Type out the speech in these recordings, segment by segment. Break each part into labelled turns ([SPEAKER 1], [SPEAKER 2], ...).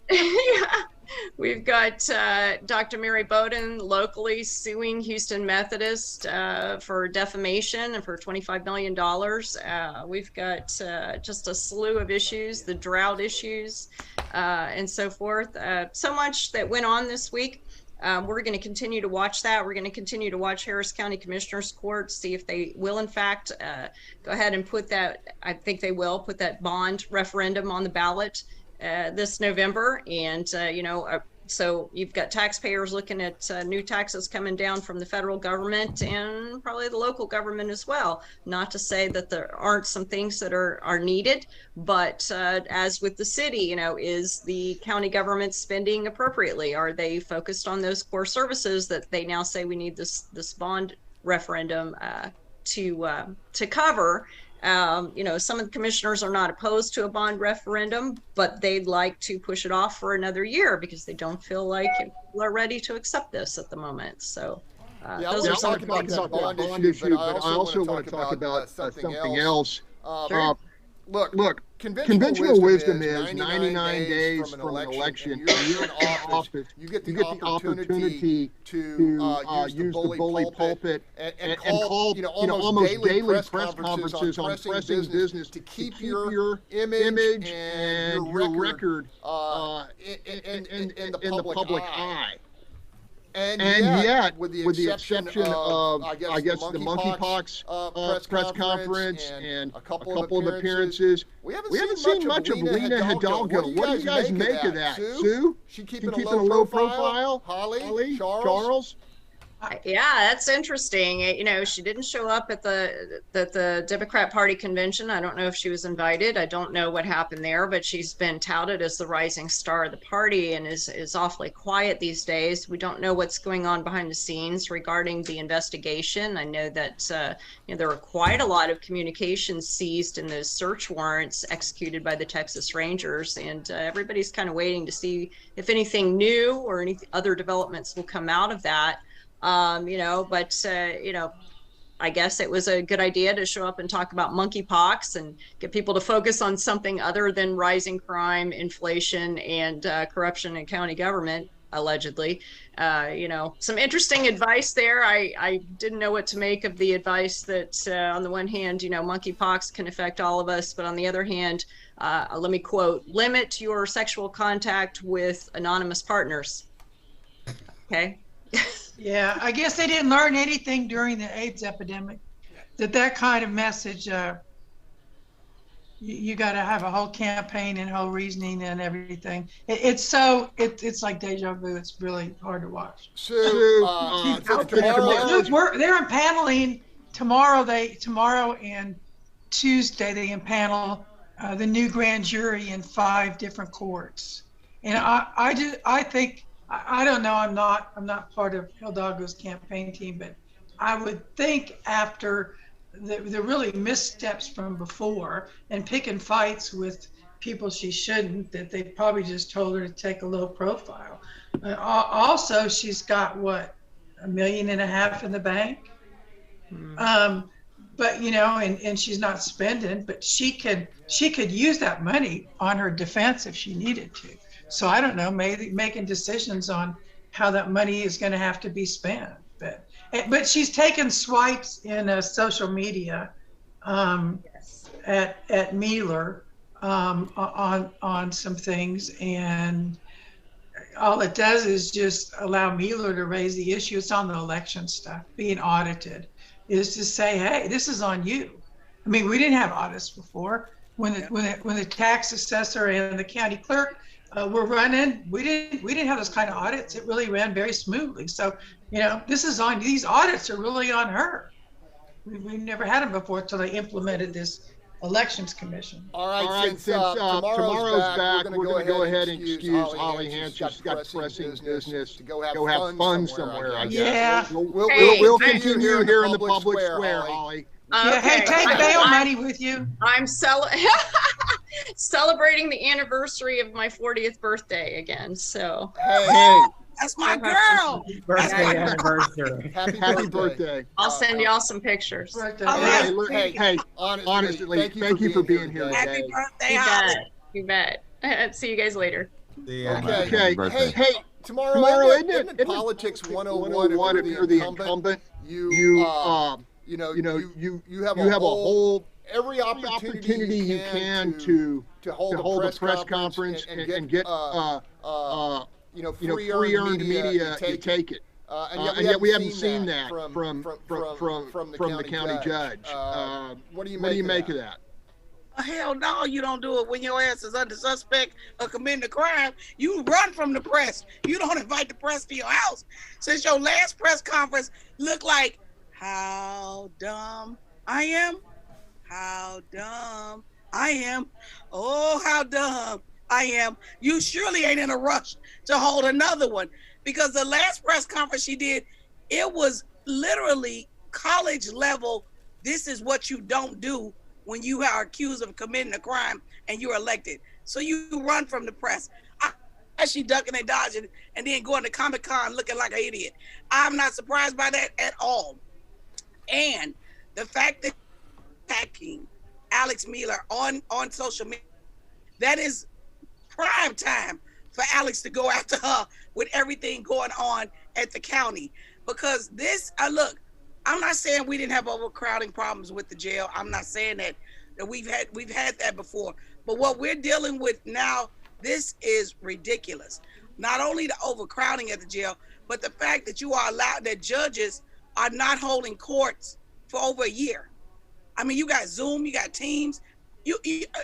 [SPEAKER 1] Yeah. We've got Dr. Mary Bowden locally suing Houston Methodist for defamation and for $25 million. We've got just a slew of issues, the drought issues, and so forth. So much that went on this week. We're going to continue to watch that. We're going to continue to watch Harris County Commissioners Court, see if they will, in fact, go ahead and put that, I think they will, put that bond referendum on the ballot this November. And, so you've got taxpayers looking at new taxes coming down from the federal government and probably the local government as well. Not to say that there aren't some things that are needed, but as with the city, is the county government spending appropriately? Are they focused on those core services that they now say we need this bond referendum to cover? Some of the commissioners are not opposed to a bond referendum, but they'd like to push it off for another year because they don't feel like people are ready to accept this at the moment. So
[SPEAKER 2] those are some
[SPEAKER 3] about that bond issue, but I also want to talk about something else.
[SPEAKER 1] Sure.
[SPEAKER 3] Look, conventional wisdom is 99 days from an election, and you're in office, you get the opportunity to use the bully pulpit and call almost daily press conferences on pressing business to keep your image and your record in the public eye. And yet, with the exception of, I guess, the monkeypox press conference and a couple of appearances, we haven't seen much of Lena Hidalgo. What do you guys make of that? Sue? She keeping a low profile? Holly? Charles?
[SPEAKER 1] Yeah, that's interesting. She didn't show up at the Democrat Party convention. I don't know if she was invited. I don't know what happened there, but she's been touted as the rising star of the party and is awfully quiet these days. We don't know what's going on behind the scenes regarding the investigation. I know that there were quite a lot of communications seized in those search warrants executed by the Texas Rangers, and everybody's kind of waiting to see if anything new or any other developments will come out of that. I guess it was a good idea to show up and talk about monkeypox and get people to focus on something other than rising crime, inflation, and corruption in county government, allegedly. Some interesting advice there. I didn't know what to make of the advice that on the one hand, monkeypox can affect all of us, but on the other hand, let me quote, limit your sexual contact with anonymous partners. Okay.
[SPEAKER 4] Yeah, I guess they didn't learn anything during the AIDS epidemic. That kind of message, you got to have a whole campaign and whole reasoning and everything. It's like deja vu. It's really hard to watch.
[SPEAKER 3] Sue,
[SPEAKER 4] they're impaneling tomorrow and Tuesday. They impanel the new grand jury in 5 different courts, and I think. I don't know. I'm not part of Hidalgo's campaign team, but I would think after the really missteps from before and picking fights with people she shouldn't, that they probably just told her to take a low profile. Also, she's got what, $1.5 million in the bank. But and she's not spending, but she could use that money on her defense if she needed to. So I don't know, maybe making decisions on how that money is going to have to be spent. But she's taken swipes in social media at Mueller on some things, and all it does is just allow Mueller to raise the issue. It's on the election stuff, being audited, is to say, hey, this is on you. I mean, we didn't have audits before. When the tax assessor and the county clerk were running, we didn't have those kind of audits. It really ran very smoothly. So, these audits are really on her. We've never had them before until they implemented this elections commission.
[SPEAKER 3] All right, since tomorrow's back, we're going to go ahead and excuse Holly Hansen. She's got pressing business to go have fun somewhere, I guess.
[SPEAKER 4] Yeah.
[SPEAKER 3] We'll continue here in the public square, Holly.
[SPEAKER 4] Yeah, hey, take bail money with you.
[SPEAKER 1] I'm celebrating the anniversary of my 40th birthday again. So
[SPEAKER 3] hey,
[SPEAKER 5] that's my girl.
[SPEAKER 6] Birthday anniversary.
[SPEAKER 3] Happy birthday.
[SPEAKER 1] I'll send y'all some pictures.
[SPEAKER 3] Hey, honestly, thank you for being here today.
[SPEAKER 5] Happy birthday, Holly.
[SPEAKER 1] You bet. See you guys later.
[SPEAKER 3] Okay. Hey, tomorrow, isn't it Politics 101 if you're the incumbent? You have a whole every opportunity you can to hold a press conference and get free earned media. You take it. And yet we haven't seen that from the county judge. What do you make of that?
[SPEAKER 2] Hell no, you don't do it when your ass is under suspect of committing a crime. You run from the press. You don't invite the press to your house. Since your last press conference looked like how dumb I am, how dumb I am, oh, how dumb I am. You surely ain't in a rush to hold another one, because the last press conference she did, it was literally college level. This is what you don't do when you are accused of committing a crime and you're elected. So you run from the press. Actually ducking and dodging and then going to Comic-Con looking like an idiot. I'm not surprised by that at all. And the fact that attacking Alex Miller on social media, that is prime time for Alex to go after her with everything going on at the county. Because this, look, I'm not saying we didn't have overcrowding problems with the jail. I'm not saying that we've had that before. But what we're dealing with now, this is ridiculous. Not only the overcrowding at the jail, but the fact that you are allowed, that judges are not holding courts for over a year. I mean, you got Zoom, you got Teams.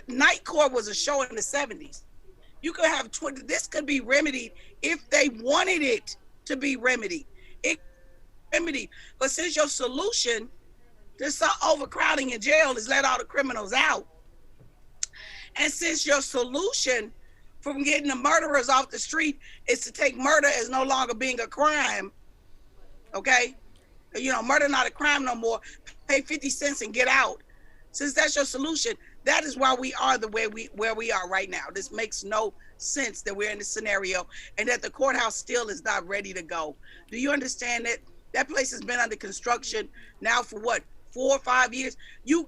[SPEAKER 2] Night Court was a show in the 70s. You could have this could be remedied if they wanted it to be remedied. But since your solution to overcrowding in jail is let all the criminals out, and since your solution from getting the murderers off the street is to take murder as no longer being a crime, okay? Murder not a crime no more, pay 50 cents and get out. Since that's your solution, that is why we are where we are right now. This makes no sense that we're in this scenario and that the courthouse still is not ready to go. Do you understand that? That place has been under construction now for what, 4 or 5 years? You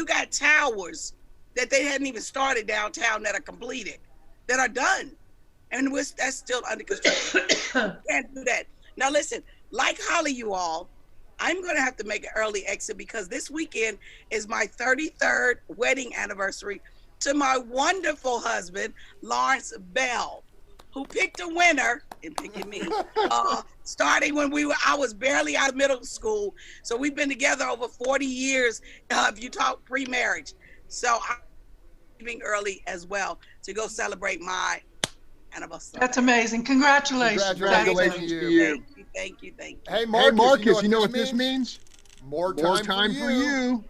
[SPEAKER 2] got towers that they hadn't even started downtown that are completed, that are done, and that's still under construction. Can't do that. Now listen, like Holly, you all, I'm gonna have to make an early exit because this weekend is my 33rd wedding anniversary to my wonderful husband, Lawrence Bell, who picked a winner in picking me, starting when I was barely out of middle school. So we've been together over 40 years, if you talk pre-marriage. So I'm leaving early as well to go celebrate my anniversary.
[SPEAKER 4] That's amazing. Congratulations.
[SPEAKER 3] Congratulations to you.
[SPEAKER 2] Thank you.
[SPEAKER 3] Hey, Marcus, you know what this means? More time for you.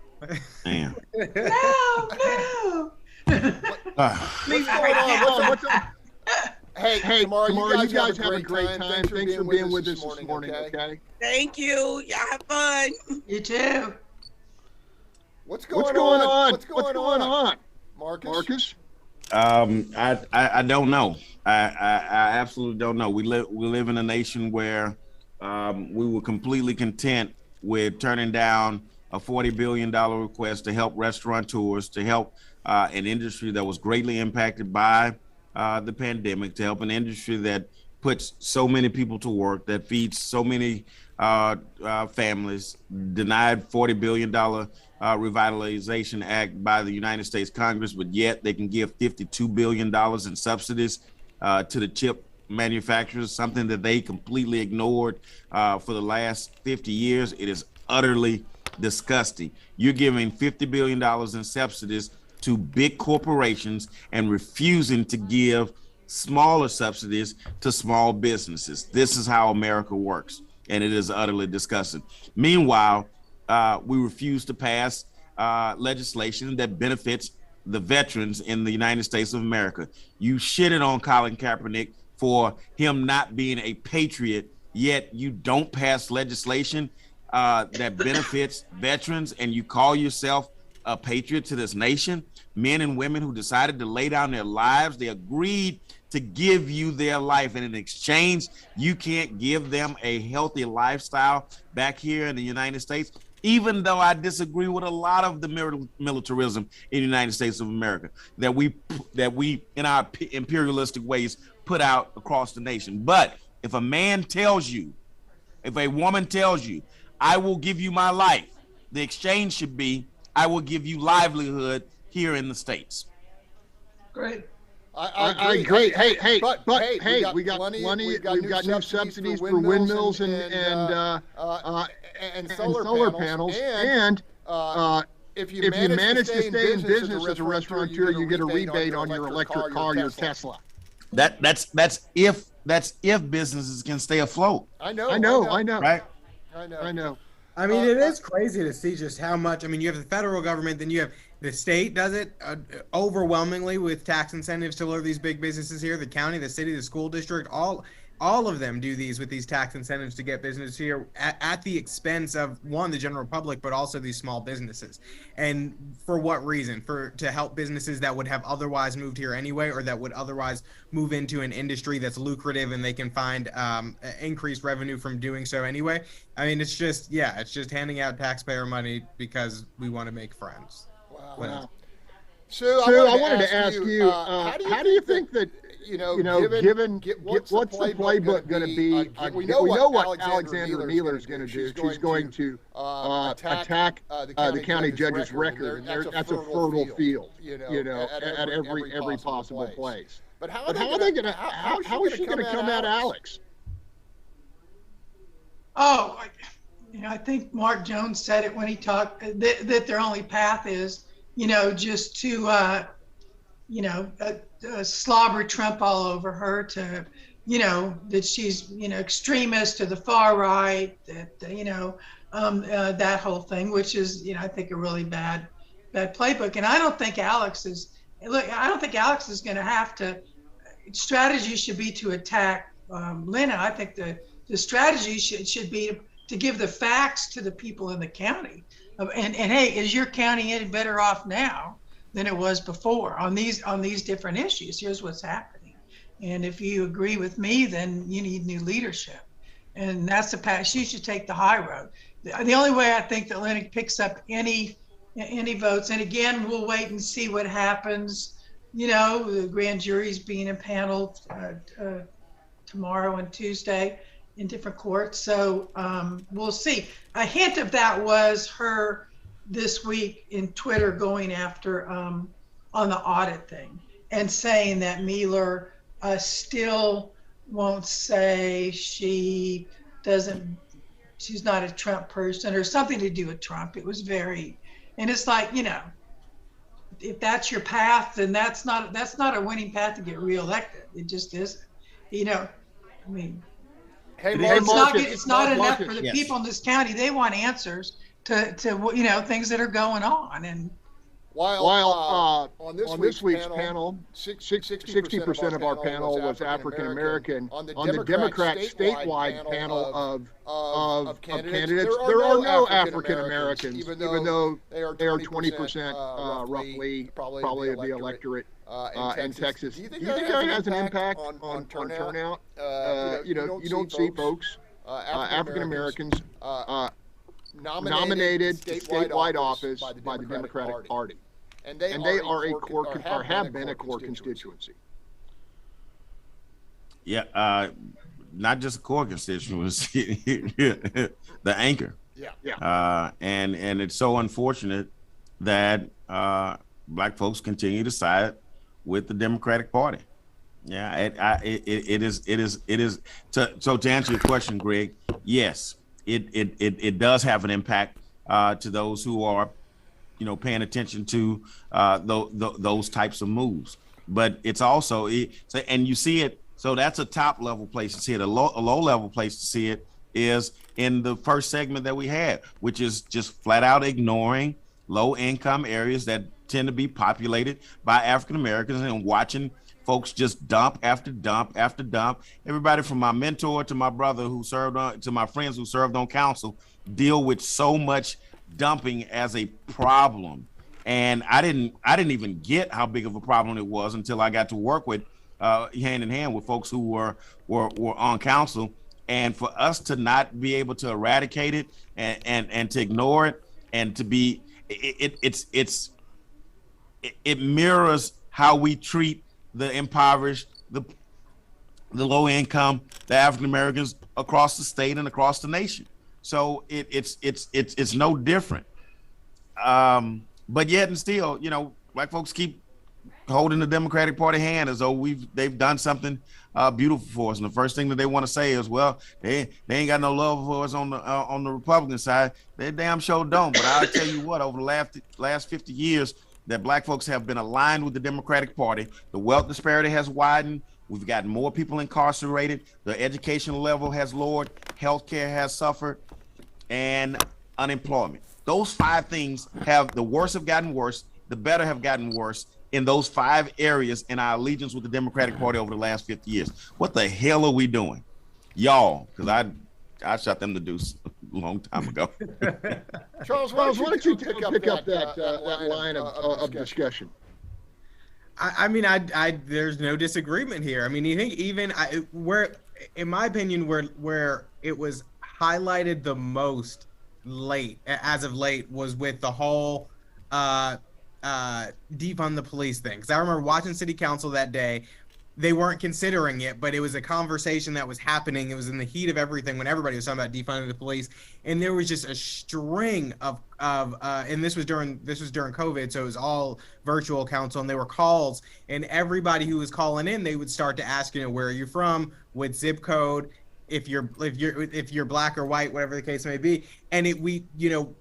[SPEAKER 5] Damn.
[SPEAKER 4] No.
[SPEAKER 3] What's up? Hey, tomorrow you guys have a great time. Thanks for being with us this morning, okay?
[SPEAKER 2] Thank you. Y'all have fun.
[SPEAKER 4] You too.
[SPEAKER 3] What's going on? Marcus?
[SPEAKER 5] I don't know. I absolutely don't know. We live in a nation where we were completely content with turning down a $40 billion request to help restaurateurs, to help an industry that was greatly impacted by the pandemic, to help an industry that puts so many people to work, that feeds so many families, denied $40 billion Revitalization Act by the United States Congress, but yet they can give $52 billion in subsidies to the chip manufacturers, something that they completely ignored for the last 50 years. It is utterly disgusting. You're giving $50 billion in subsidies to big corporations and refusing to give smaller subsidies to small businesses. This is how America works, and it is utterly disgusting. Meanwhile, we refuse to pass legislation that benefits the veterans in the United States of America. You shitted on Colin Kaepernick for him not being a patriot, yet you don't pass legislation that benefits veterans, and you call yourself a patriot to this nation. Men and women who decided to lay down their lives, they agreed to give you their life, and in exchange, you can't give them a healthy lifestyle back here in the United States. Even though I disagree with a lot of the militarism in the United States of America, that we in our imperialistic ways put out across the nation. But if a man tells you, if a woman tells you, I will give you my life, the exchange should be, I will give you livelihood here in the States.
[SPEAKER 4] Great.
[SPEAKER 3] I agree. Hey, we got plenty. We've got new subsidies for windmills and solar panels. And if you manage to stay in business as a restaurateur, you get a rebate on your electric car, your Tesla.
[SPEAKER 5] That's if businesses can stay afloat.
[SPEAKER 3] I know.
[SPEAKER 5] Right?
[SPEAKER 3] I know.
[SPEAKER 6] I mean, it is crazy to see just how much. I mean, you have the federal government, then you have the state does it overwhelmingly with tax incentives to lure these big businesses here. The county, the city, the school district, all of them do these with these tax incentives to get business here at the expense of, one, the general public, but also these small businesses. And for what reason? To help businesses that would have otherwise moved here anyway, or that would otherwise move into an industry that's lucrative and they can find increased revenue from doing so anyway. I mean, it's just handing out taxpayer money because we want to make friends.
[SPEAKER 3] Wow. So I wanted to ask you, how do you think that, given what's the playbook going to be? We know what Alexandra Miller is going to do. She's going to attack the county judge's record, and that's a fertile field, at every possible place. But how is she going to come at Alex?
[SPEAKER 4] Oh, I think Mark Jones said it when he talked that their only path is, just to, slobber Trump all over her, to, that she's, extremist to the far right, that, that whole thing, which is, I think a really bad playbook. And I don't think Alex is going to have to, strategy should be to attack Lena. I think the strategy should be to give the facts to the people in the county. And hey, is your county any better off now than it was before on these different issues? Here's what's happening. And if you agree with me, then you need new leadership. And that's the path. She should take the high road. The only way I think that Lennox picks up any votes, and again, we'll wait and see what happens. The grand jury's being impaneled tomorrow and Tuesday in different courts. So we'll see. A hint of that was her this week in Twitter going after on the audit thing and saying that Mueller still won't say she's not a Trump person or something to do with Trump. It was and it's like, if that's your path, then that's not a winning path to get reelected. It just isn't. I mean, it's not enough for the people in this county. They want answers to things that are going on. And
[SPEAKER 3] while on this week's panel, 60% of our panel was African American. On the Democrat statewide panel of candidates, there are no African Americans, even though they are 20% roughly probably of the electorate in Texas. Do you think that has an impact on turnout? You don't see folks, African Americans, nominated statewide office by the Democratic Party. And they have been a core constituency.
[SPEAKER 5] Yeah, not just a core constituency, the anchor. Yeah. And it's so unfortunate that Black folks continue to side with the Democratic Party. Yeah, it is. So to answer your question, Greg, yes, it does have an impact to those who are, paying attention to those types of moves. But it's also, and you see it. So that's a top level place to see it. A low level place to see it is in the first segment that we had, which is just flat out ignoring low income areas that tend to be populated by African Americans and watching folks just dump after dump after dump. Everybody from my mentor to my brother to my friends who served on council deal with so much dumping as a problem. And I didn't even get how big of a problem it was until I got to work with hand in hand with folks who were on council. And for us to not be able to eradicate it and to ignore it and to be, it mirrors how we treat the impoverished, the low income, the African Americans across the state and across the nation. So it's no different. But yet and still, you know, black folks keep holding the Democratic Party hand as though they've done something beautiful for us. And the first thing that they want to say is, well, they ain't got no love for us on the Republican side. They damn sure don't. But I'll tell you what, over the last 50 years that black folks have been aligned with the Democratic Party, the wealth disparity has widened. We've gotten more people incarcerated. The educational level has lowered. Healthcare has suffered, and unemployment. Those 5 things the worst have gotten worse, the better have gotten worse in those 5 areas in our allegiance with the Democratic Party over the last 50 years. What the hell are we doing? Y'all, because I shot them to deuce a long time ago.
[SPEAKER 3] Charles, why don't you pick up that line of discussion?
[SPEAKER 6] I mean, there's no disagreement here. I mean, you think even where, in my opinion, where it was highlighted the most as of late was with the whole defund the police thing. Because I remember watching City Council that day. They weren't considering it, but it was a conversation that was happening. It was in the heat of everything when everybody was talking about defunding the police, and there was just a string of and this was during COVID, so it was all virtual council, and there were calls, and everybody who was calling in, they would start to ask, you know, where are you from, what zip code, if you're black or white, whatever the case may be, and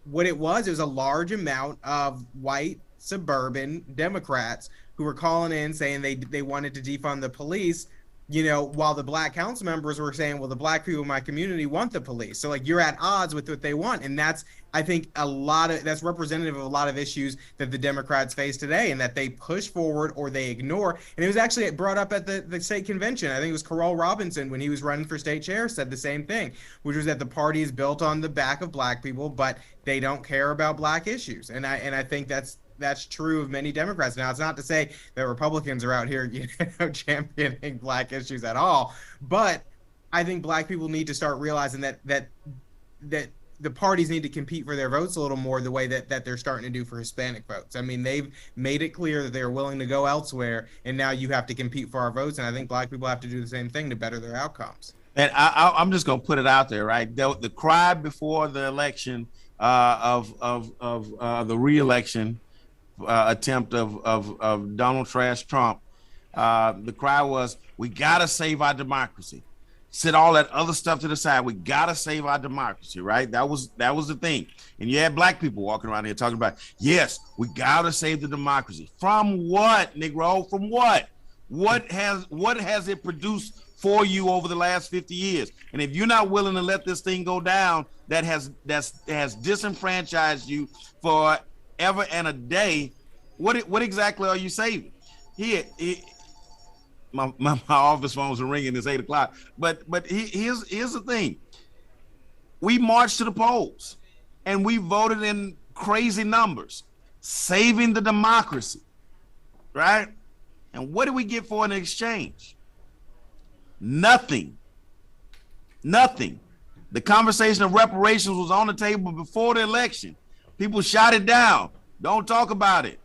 [SPEAKER 6] what it was a large amount of white suburban Democrats who were calling in saying they wanted to defund the police, you know, while the black council members were saying, well, the black people in my community want the police. So like you're at odds with what they want. And that's, I think, that's representative of a lot of issues that the Democrats face today and that they push forward or they ignore. And it was actually brought up at the state convention. I think it was Carol Robinson, when he was running for state chair, said the same thing, which was that the party is built on the back of black people, but they don't care about black issues. And I think that's true of many Democrats. Now, it's not to say that Republicans are out here, you know, championing black issues at all, but I think black people need to start realizing that the parties need to compete for their votes a little more the way that they're starting to do for Hispanic votes. I mean, they've made it clear that they're willing to go elsewhere, and now you have to compete for our votes, and I think black people have to do the same thing to better their outcomes.
[SPEAKER 5] And I'm just going to put it out there, right? The cry before the election of the re-election attempt of Donald Trash Trump, the cry was, we got to save our democracy. Set all that other stuff to the side. We got to save our democracy, right? That was the thing. And you had black people walking around here talking about, yes, we got to save the democracy. From what, Negro? From what? What has it produced for you over the last 50 years? And if you're not willing to let this thing go down, that has disenfranchised you for ever and a day, what exactly are you saving? My office phones are ringing. It's 8 o'clock. But here's the thing. We marched to the polls and we voted in crazy numbers, saving the democracy, right? And what did we get for in exchange? Nothing. The conversation of reparations was on the table before the election. People shot it down. Don't talk about it.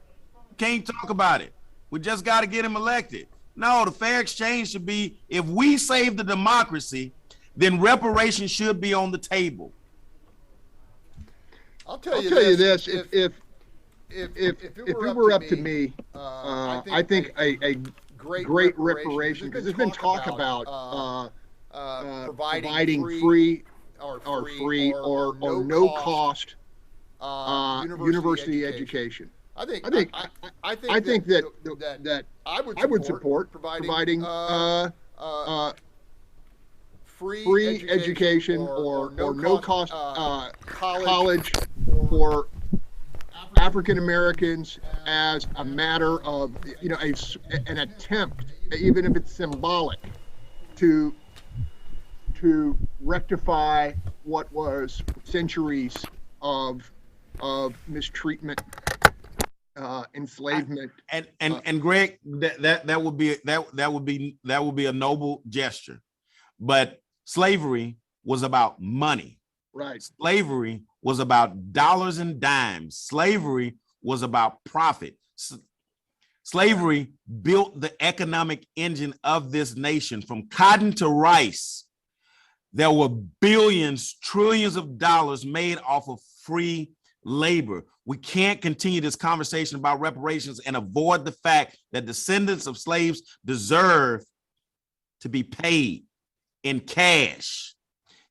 [SPEAKER 5] Can't talk about it. We just got to get him elected. No, the fair exchange should be, if we save the democracy, then reparations should be on the table.
[SPEAKER 3] I'll tell you this: if it were up to me, I think a great reparation, because there's been talk about providing free or no cost university education. I think that I would support providing free education or no cost college for African Americans as a matter of, you know, an attempt, even if it's symbolic, to rectify what was centuries of mistreatment, enslavement,
[SPEAKER 5] and Greg, that would be a noble gesture, but slavery was about money.
[SPEAKER 3] Right.
[SPEAKER 5] Slavery was about dollars and dimes. Slavery was about profit. Slavery built the economic engine of this nation. From cotton to rice, there were billions, trillions of dollars made off of free labor. We can't continue this conversation about reparations and avoid the fact that descendants of slaves deserve to be paid in cash.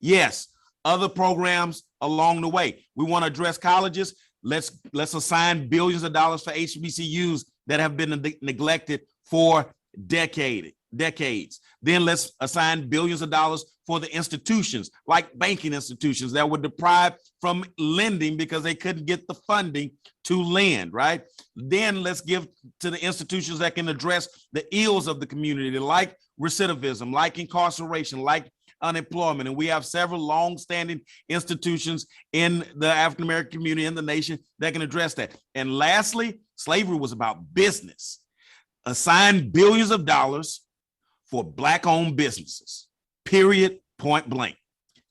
[SPEAKER 5] Yes, other programs along the way. We want to address colleges. Let's assign billions of dollars for HBCUs that have been neglected for decades. Then let's assign billions of dollars for the institutions, like banking institutions that were deprived from lending because they couldn't get the funding to lend, right? Then let's give to the institutions that can address the ills of the community, like recidivism, like incarceration, like unemployment. And we have several long-standing institutions in the African-American community in the nation that can address that. And lastly, slavery was about business. Assign billions of dollars for Black-owned businesses, period, point blank,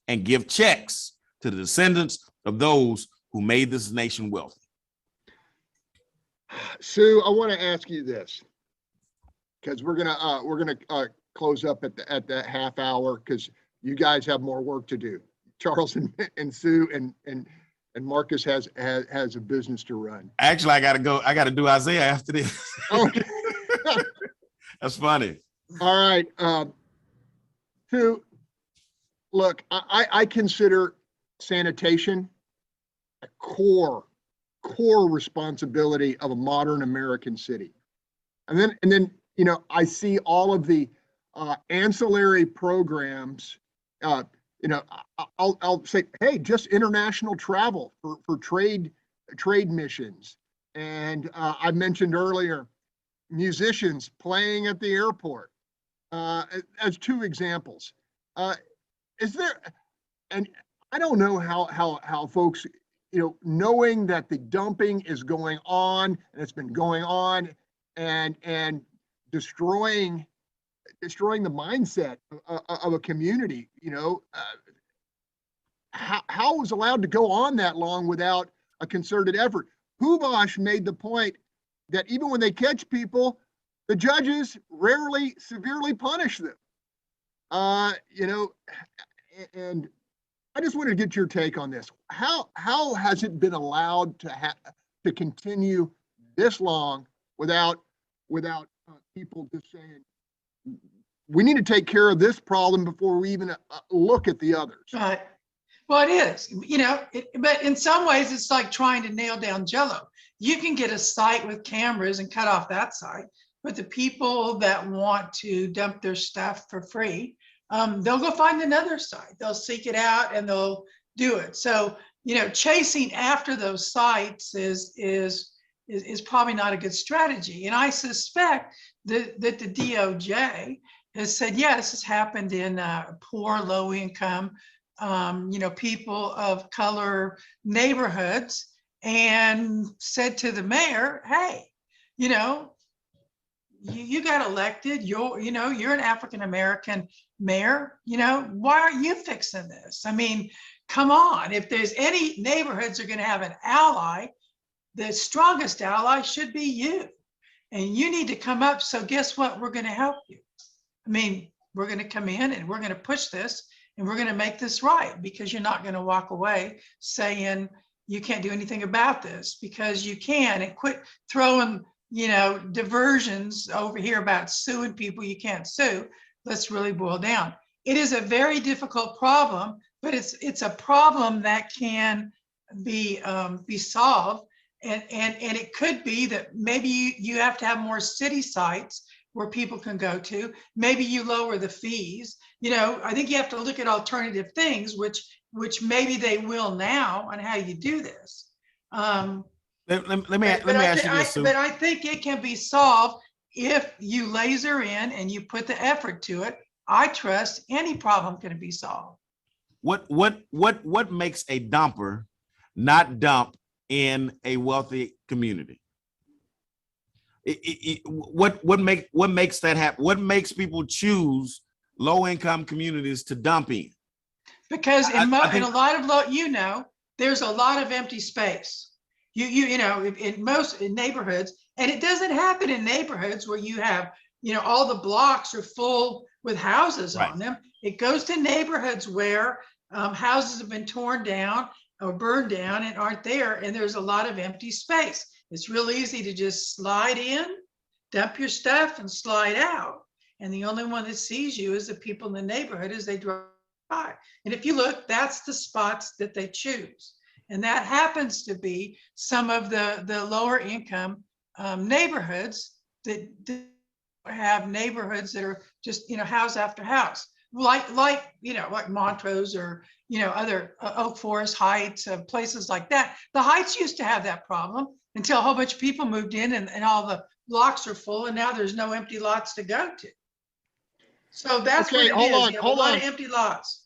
[SPEAKER 5] and give checks to the descendants of those who made this nation wealthy.
[SPEAKER 3] Sue, I want to ask you this, because we're gonna close up at the half hour, because you guys have more work to do. Charles and Sue and Marcus has a business to run.
[SPEAKER 5] Actually, I gotta go. I gotta do Isaiah after this.
[SPEAKER 3] Okay.
[SPEAKER 5] That's funny.
[SPEAKER 3] All right. Sue, look, I consider sanitation a core responsibility of a modern American city. And then you know, I see all of the ancillary programs. You know, I'll say, hey, just international travel for trade missions. And I mentioned earlier, musicians playing at the airport as two examples. Is there, and I don't know how folks, you know, knowing that the dumping is going on and it's been going on and destroying the mindset of a community, you know, how was allowed to go on that long without a concerted effort? Hubash made the point that even when they catch people, the judges rarely severely punish them. You know, and I just wanted to get your take on this. How has it been allowed to continue this long without people just saying, we need to take care of this problem before we even look at the others?
[SPEAKER 4] Right. Well, it is, you know, but in some ways it's like trying to nail down Jell-O. You can get a site with cameras and cut off that site, but the people that want to dump their stuff for free, they'll go find another site. They'll seek it out and they'll do it. So, you know, chasing after those sites is probably not a good strategy. And I suspect that the DOJ has said, yeah, this has happened in poor, low income, you know, people of color neighborhoods, and said to the mayor, hey, you know, you got elected, you're an African-American mayor, you know, why aren't you fixing this? I mean, come on, if there's any neighborhoods are going to have an ally, the strongest ally should be you. And you need to come up. So guess what? We're going to help you. I mean, we're going to come in and we're going to push this and we're going to make this right, because you're not going to walk away saying you can't do anything about this, because you can, and quit throwing, you know, diversions over here about suing people you can't sue. Let's really boil down. It is a very difficult problem, but it's a problem that can be solved. And it could be that maybe you have to have more city sites where people can go to. Maybe you lower the fees. You know, I think you have to look at alternative things, which maybe they will now, on how you do this.
[SPEAKER 5] Let me ask you this, Sue.
[SPEAKER 4] But I think it can be solved if you laser in and you put the effort to it. I trust any problem can be solved.
[SPEAKER 5] What makes a dumper not dump in a wealthy community? What makes that happen? What makes people choose low income communities to dump in?
[SPEAKER 4] Because in a lot of there's a lot of empty space. You know, in most neighborhoods, and it doesn't happen in neighborhoods where you have, you know, all the blocks are full with houses
[SPEAKER 5] Right.
[SPEAKER 4] on them. It goes to neighborhoods where houses have been torn down or burned down and aren't there, and there's a lot of empty space. It's real easy to just slide in, dump your stuff, and slide out. And the only one that sees you is the people in the neighborhood as they drive by. And if you look, that's the spots that they choose. And that happens to be some of the lower income neighborhoods that have neighborhoods that are just, you know, house after house, like you know, like Montrose or, you know, other Oak Forest Heights, places like that. The Heights used to have that problem until a whole bunch of people moved in, and all the blocks are full, and now there's no empty lots to go to. So that's
[SPEAKER 3] Okay,
[SPEAKER 4] what it is.
[SPEAKER 3] hold on,
[SPEAKER 4] You have
[SPEAKER 3] hold
[SPEAKER 4] a lot
[SPEAKER 3] on.
[SPEAKER 4] of empty lots.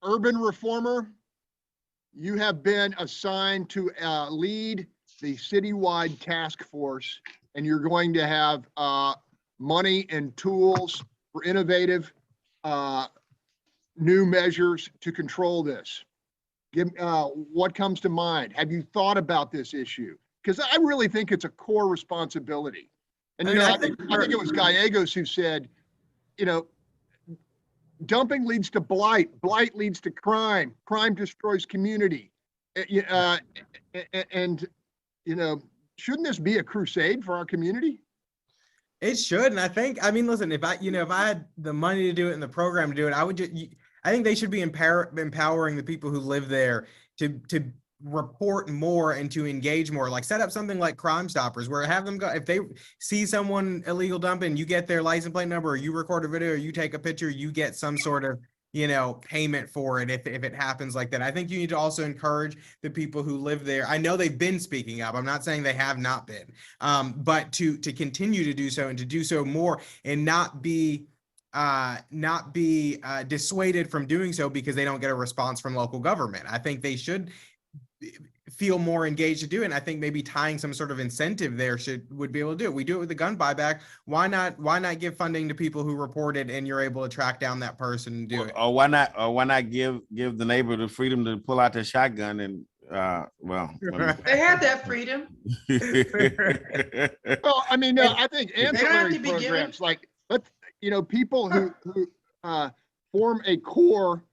[SPEAKER 3] Urban reformer, you have been assigned to lead the citywide task force, and you're going to have money and tools for innovative new measures to control this. Give what comes to mind? Have you thought about this issue? Because I really think it's a core responsibility. And you know, I think it was Gallegos who said, you know, dumping leads to blight, blight leads to crime, crime destroys community. And you know, shouldn't this be a crusade for our community?
[SPEAKER 6] It should. And I mean, listen, if I had the money to do it and the program to do it, I think they should be empowering the people who live there to report more and to engage more. Like set up something like Crime Stoppers, where have them go, if they see someone illegal dumping, you get their license plate number, or you record a video, or you take a picture, you get some sort of, you know, payment for it if it happens like that. I think you need to also encourage the people who live there. I know they've been speaking up. I'm not saying they have not been, but to continue to do so, and to do so more, and not be dissuaded from doing so because they don't get a response from local government. I think they should feel more engaged to do it. And I think maybe tying some sort of incentive there would be able to do it. We do it with the gun buyback. Why not give funding to people who report it, and you're able to track down that person and do it?
[SPEAKER 5] Or why not give the neighbor the freedom to pull out their shotgun and well,
[SPEAKER 4] They have that freedom.
[SPEAKER 3] Well, I mean, no, I think ancillary
[SPEAKER 4] be
[SPEAKER 3] programs
[SPEAKER 4] given.
[SPEAKER 3] like, you know, people who form a core,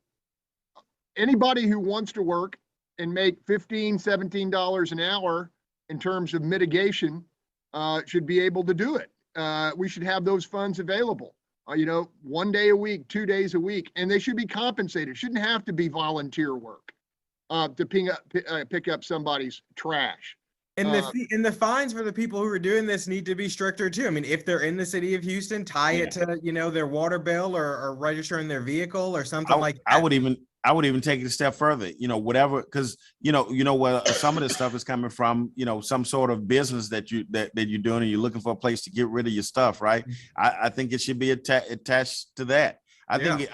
[SPEAKER 3] anybody who wants to work and make $15, $17 an hour in terms of mitigation should be able to do it. We should have those funds available, you know, 1 day a week, 2 days a week, and they should be compensated. It shouldn't have to be volunteer work to pick up somebody's trash.
[SPEAKER 6] And the fines for the people who are doing this need to be stricter too. I mean, if they're in the city of Houston, tie it to, you know, their water bill or registering their vehicle or something like that.
[SPEAKER 5] I would even take it a step further, you know, whatever, because you know where some of this stuff is coming from, you know, some sort of business that you're doing, and you're looking for a place to get rid of your stuff, right? I think it should be attached to that. I think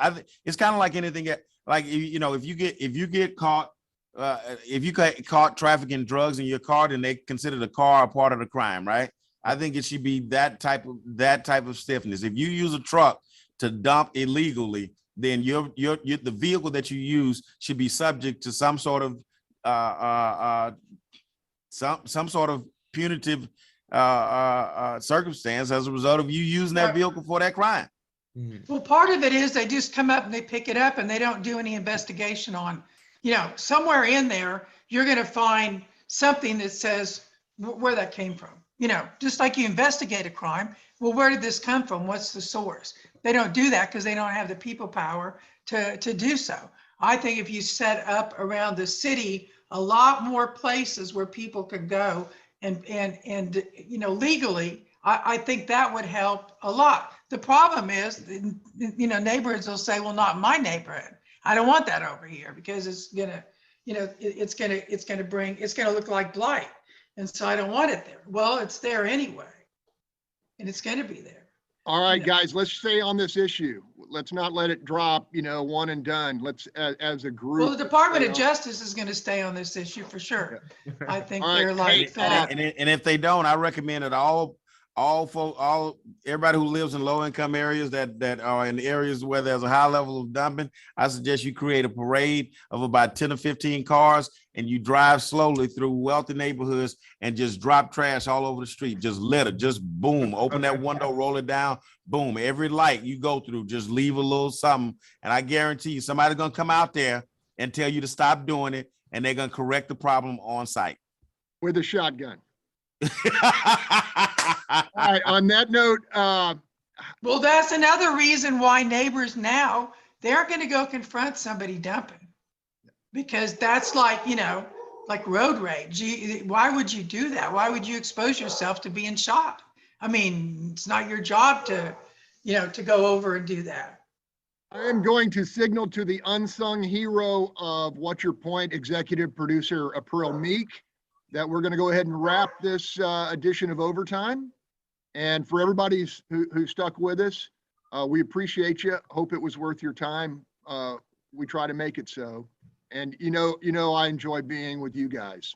[SPEAKER 5] it's kind of like anything, like, you know, if you get caught. If you get caught trafficking drugs in your car, then they consider the car a part of the crime, right? I think it should be that type of stiffness. If you use a truck to dump illegally, then the vehicle that you use should be subject to some sort of some sort of punitive circumstance as a result of you using that vehicle for that crime.
[SPEAKER 4] Well, part of it is they just come up and they pick it up and they don't do any investigation on. You know, somewhere in there, you're going to find something that says where that came from. You know, just like you investigate a crime. Well, where did this come from? What's the source? They don't do that because they don't have the people power to do so. I think if you set up around the city a lot more places where people could go and you know, legally, I think that would help a lot. The problem is, you know, neighborhoods will say, well, not my neighborhood. I don't want that over here because it's gonna, you know, it's gonna look like blight, and so I don't want it there. Well, it's there anyway, and it's gonna be there.
[SPEAKER 3] All right, guys, let's stay on this issue. Let's not let it drop, you know, one and done. Let's, as a group.
[SPEAKER 4] Well, the Department of Justice is going to stay on this issue for sure. I think they're like,
[SPEAKER 5] and if they don't, I recommend that all everybody who lives in low income areas that are in areas where there's a high level of dumping, I suggest you create a parade of about 10 or 15 cars and you drive slowly through wealthy neighborhoods and just drop trash all over the street. Just litter, just boom, open that window, roll it down, boom. Every light you go through, just leave a little something. And I guarantee you somebody's gonna come out there and tell you to stop doing it, and they're gonna correct the problem on site.
[SPEAKER 3] With a shotgun. All right, on that note,
[SPEAKER 4] well, that's another reason why neighbors now, they're going to go confront somebody dumping, because that's like, you know, like road rage. Why would you do that? Why would you expose yourself to being shot? I mean, it's not your job to, you know, to go over and do that.
[SPEAKER 3] I am going to signal to the unsung hero of What's Your Point, executive producer April Meek, that we're going to go ahead and wrap this edition of Overtime. And for everybody who stuck with us, we appreciate you. Hope it was worth your time. We try to make it so. And you know, I enjoy being with you guys.